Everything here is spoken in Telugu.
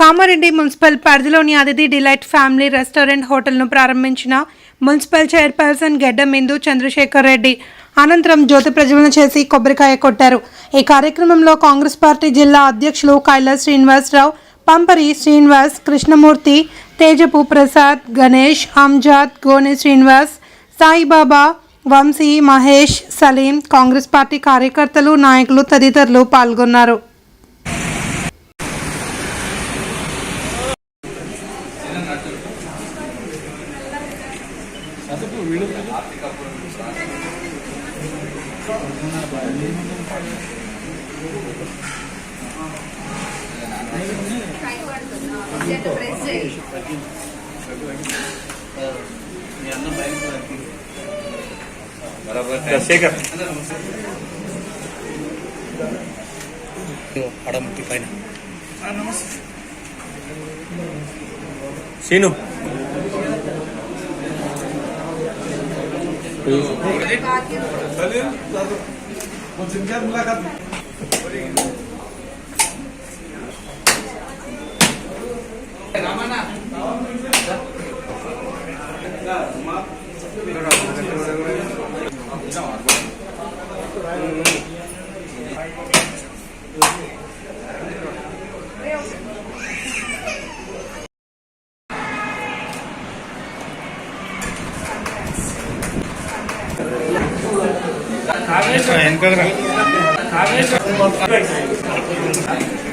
కామారెడ్డి మున్సిపల్ పరిధిలోని అతిథి డిలైట్ ఫ్యామిలీ రెస్టారెంట్ హోటల్ను ప్రారంభించిన మున్సిపల్ చైర్పర్సన్ గెడ్డం ఇందు చంద్రశేఖర్ రెడ్డి అనంతరం జ్యోతి ప్రజ్వలన చేసి కొబ్బరికాయ కొట్టారు. ఈ కార్యక్రమంలో కాంగ్రెస్ పార్టీ జిల్లా అధ్యక్షులు కైలాస్ శ్రీనివాసరావు, పంపరి శ్రీనివాస్, కృష్ణమూర్తి, తేజపు ప్రసాద్, గణేష్, అంజాద్, గోని శ్రీనివాస్, సాయిబాబా, వంశీ, మహేష్, సలీం, కాంగ్రెస్ పార్టీ కార్యకర్తలు, నాయకులు తదితరులు పాల్గొన్నారు. సీను వెనక